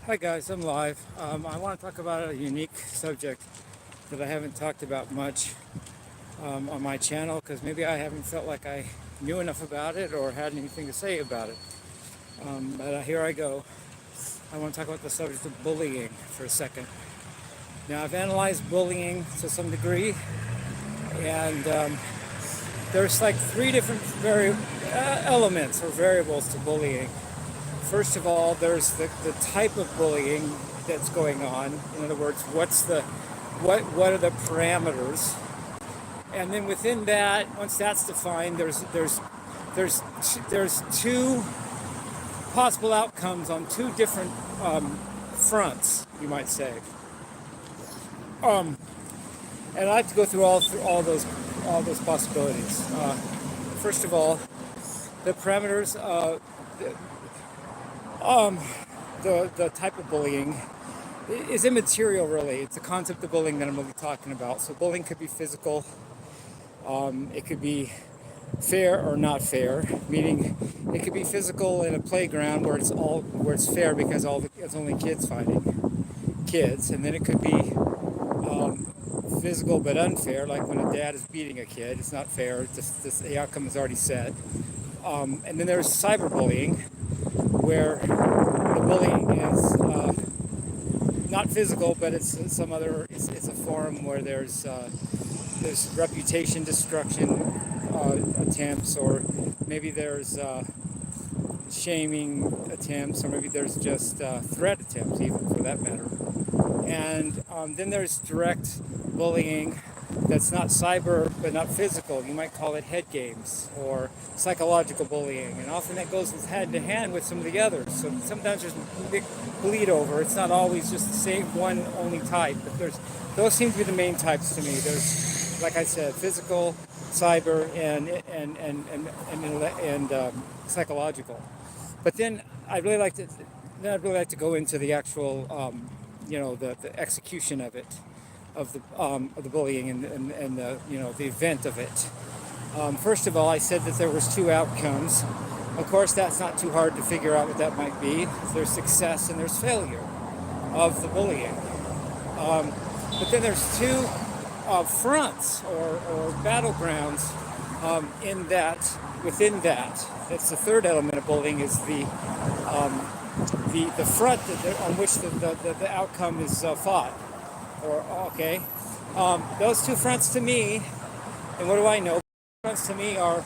Hi guys, I'm live. I want to talk about a unique subject that I haven't talked about much on my channel because maybe I haven't felt like I knew enough about it or had anything to say about it. But here I go. I want to talk about the subject of bullying for a second. Now, I've analyzed bullying to some degree, and there's like three different elements or variables to bullying. First of all, there's the type of bullying that's going on. In other words, what are the parameters? And then within that, once that's defined, there's two possible outcomes on two different fronts, you might say. And I like to go through all those possibilities. First of all, the parameters. The type of bullying is immaterial, really. It's the concept of bullying that I'm really talking about. So bullying could be physical. It could be fair or not fair, meaning it could be physical in a playground where it's fair because it's only kids fighting kids, and then it could be physical but unfair, like when a dad is beating a kid. It's not fair. The outcome is already set. And then there's cyberbullying, where the bullying is not physical, but it's some other. It's a form where there's reputation destruction attempts, or maybe there's shaming attempts, or maybe there's just threat attempts, even for that matter. And then there's direct bullying that's not cyber but not physical. You might call it head games or psychological bullying, and often that goes hand to hand with some of the others. So sometimes there's a big bleed over. It's not always just the same one only type, but those seem to be the main types to me. There's, like I said, physical, cyber, and psychological. But then I'd really like to go into the actual the execution of it, of the bullying and the event of it. First of all, I said that there was two outcomes. Of course, that's not too hard to figure out what that might be. There's success and there's failure of the bullying. But then there's two fronts or battlegrounds within that. That's the third element of bullying, is the front on which the outcome is fought. Those two fronts to me, and what do I know? Fronts to me are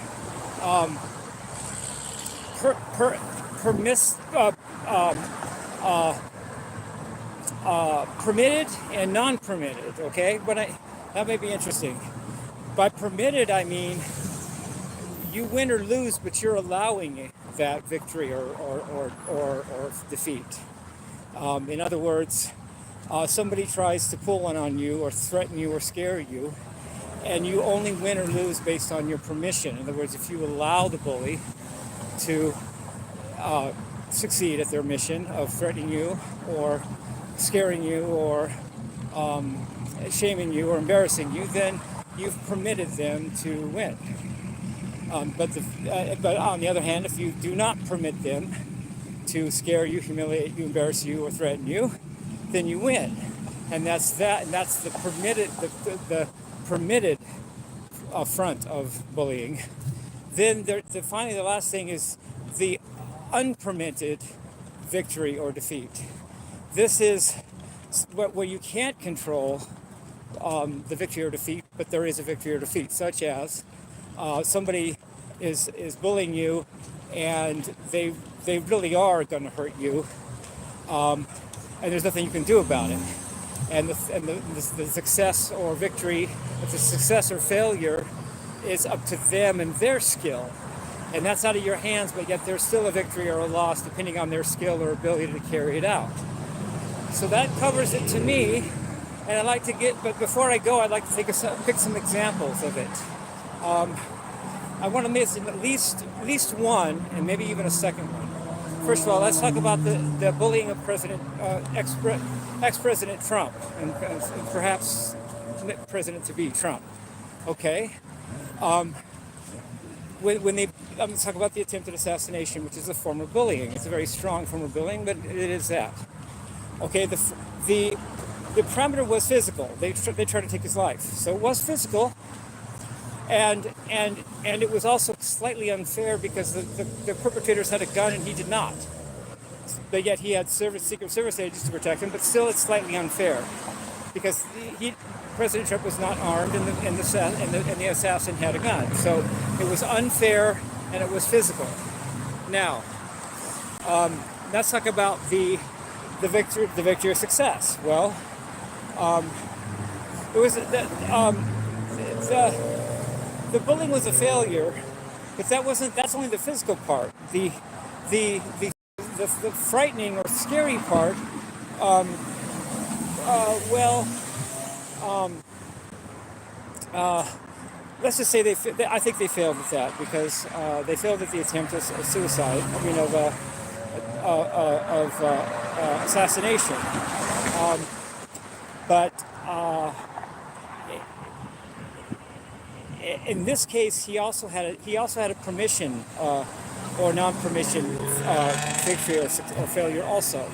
permitted and non-permitted. Okay, that may be interesting. By permitted, I mean you win or lose, but you're allowing that victory or defeat. In other words, somebody tries to pull one on you or threaten you or scare you, and you only win or lose based on your permission. In other words, if you allow the bully to succeed at their mission of threatening you or scaring you or shaming you or embarrassing you, then you've permitted them to win. But on the other hand, if you do not permit them to scare you, humiliate you, embarrass you, or threaten you, then you win. And that's the permitted front of bullying. Then finally, the last thing is the unpermitted victory or defeat. This is where you can't control the victory or defeat, but there is a victory or defeat, such as somebody is bullying you, and they really are going to hurt you, and there's nothing you can do about it. And the success or victory, the success or failure, is up to them and their skill, and that's out of your hands. But yet there's still a victory or a loss depending on their skill or ability to carry it out. So that covers it to me. And but before I go, I'd like to pick some examples of it. I want to miss at least one, and maybe even a second one. First of all, let's talk about the bullying of ex-President Trump, and perhaps President-to-be Trump. Okay. Let's talk about the attempted assassination, which is a form of bullying. It's a very strong form of bullying, but it is that. Okay, the the parameter was physical. They tried to take his life, so it was physical, and it was also slightly unfair because the perpetrators had a gun and he did not. But yet he had Secret Service agents to protect him. But still, it's slightly unfair because President Trump was not armed and the assassin had a gun. So it was unfair and it was physical. Now, let's talk about the victory of success. Well, it was the bullying was a failure, but that's only the physical part. The the the frightening or scary part, um, well, let's just say I think they failed at that because they failed at the attempt of suicide. I mean, of assassination. Um, but in this case, he also had a permission or non-permission victory or failure also.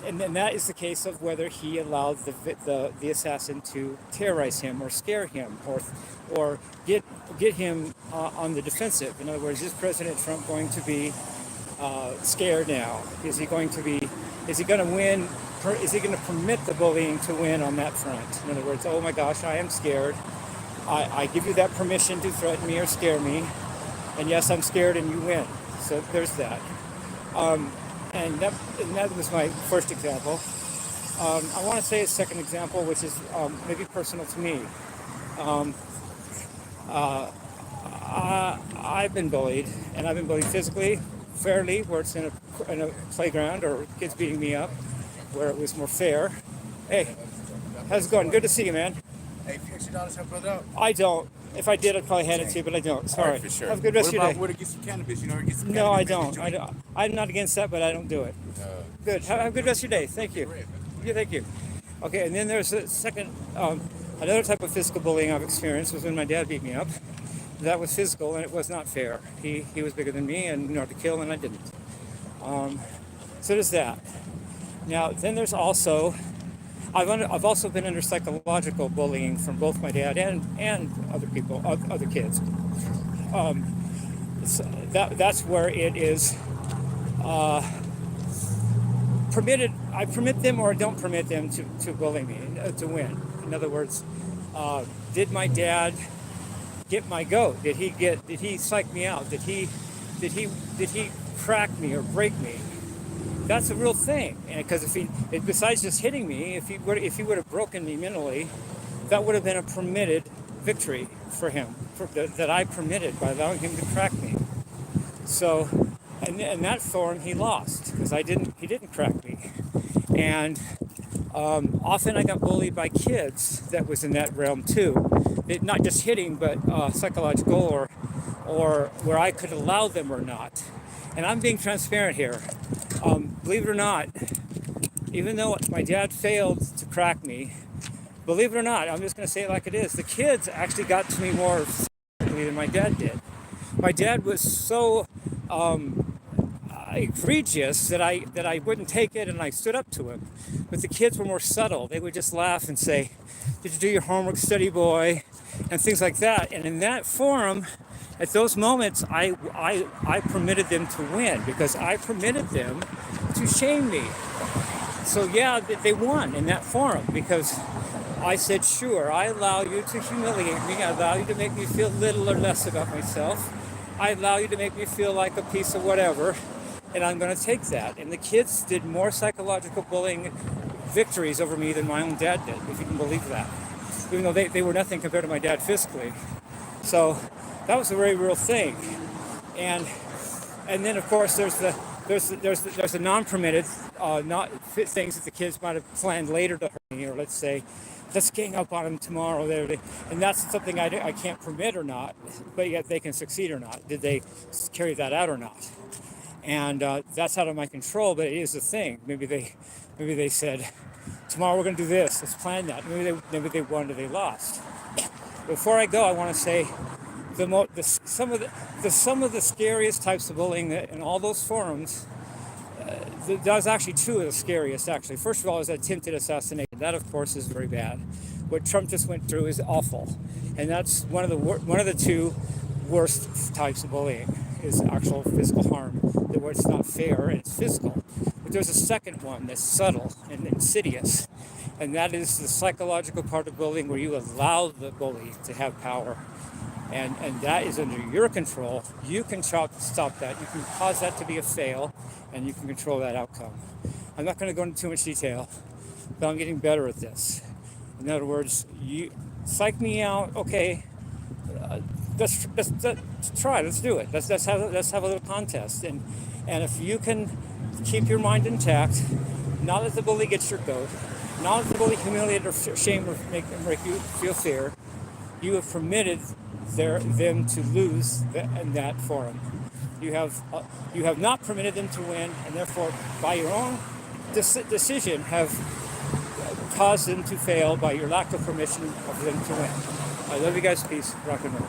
And that is the case of whether he allowed the assassin to terrorize him or scare him or get him on the defensive. In other words, is President Trump going to be scared now? Is he going to win? Is he going to permit the bullying to win on that front? In other words, oh my gosh, I am scared. I give you that permission to threaten me or scare me, and yes, I'm scared, and you win. So there's that. And that was my first example. I want to say a second example, which is maybe personal to me. I've been bullied, and I've been bullied physically, fairly, where it's in a playground or kids beating me up, where it was more fair. Hey, how's it going? Good to see you, man. Hey, if you got your daughters help brother out? I don't. If I did, I'd probably hand it to you, but I don't. Sorry. Right, for sure. Have a good rest of your day. What about get some cannabis? You know, get some No, I cannabis. don't. I'm not against that, but I don't do it. Good. Have a good rest of your day. Thank you. Yeah, thank you. Okay, and then there's a second, another type of physical bullying I've experienced was when my dad beat me up. That was physical, and it was not fair. He was bigger than me and knew how to kill, and I didn't. So there's that. Now, then there's also, I've also been under psychological bullying from both my dad and other people, other kids. That's where it is permitted. I permit them or don't permit them to bully me, to win. In other words, did my dad get my goat? Did he psych me out? Did he crack me or break me? That's a real thing, and because besides just hitting me, if he would have broken me mentally, that would have been a permitted victory for him, that I permitted by allowing him to crack me. So, and that form he lost because he didn't crack me, and often I got bullied by kids that was in that realm too, not just hitting, but psychological or where I could allow them or not. And I'm being transparent here. Believe it or not, even though my dad failed to crack me, believe it or not, I'm just going to say it like it is, the kids actually got to me more than my dad did. My dad was so egregious that I wouldn't take it, and I stood up to him. But the kids were more subtle. They would just laugh and say, "Did you do your homework, steady boy?" and things like that. And in that forum, at those moments, I permitted them to win because I permitted them to shame me. So yeah, they won in that forum because I said, sure, I allow you to humiliate me. I allow you to make me feel little or less about myself. I allow you to make me feel like a piece of whatever, and I'm going to take that. And the kids did more psychological bullying victories over me than my own dad did, if you can believe that. Even though they were nothing compared to my dad physically. So that was a very real thing. And then of course there's the non-permitted not things that the kids might have planned later to hurt me, or let's say, let's gang up on them tomorrow. And that's something I can't permit or not, but yet they can succeed or not. Did they carry that out or not? And that's out of my control, but it is a thing. Maybe they said, tomorrow we're going to do this. Let's plan that. Maybe they won or they lost. Before I go, I want to say some of the scariest types of bullying in all those forums that was actually two of the scariest, actually. First of all, is attempted assassination. That, of course, is very bad. What Trump just went through is awful, and that's one of the two worst types of bullying is actual physical harm, where it's not fair and it's physical. But there's a second one that's subtle and insidious, and that is the psychological part of bullying, where you allow the bully to have power. And that is under your control. You can stop that. You can cause that to be a fail, and you can control that outcome. I'm not going to go into too much detail, but I'm getting better at this. In other words, you psych me out, okay. Let's try. Let's do it. Let's have a little contest. And if you can keep your mind intact, not let the bully get your goat, not let the bully humiliate or shame or make you feel fear, you have permitted them to lose in that forum. You have not permitted them to win, and therefore, by your own decision, have caused them to fail by your lack of permission of them to win. I love you guys. Peace. Rock and roll.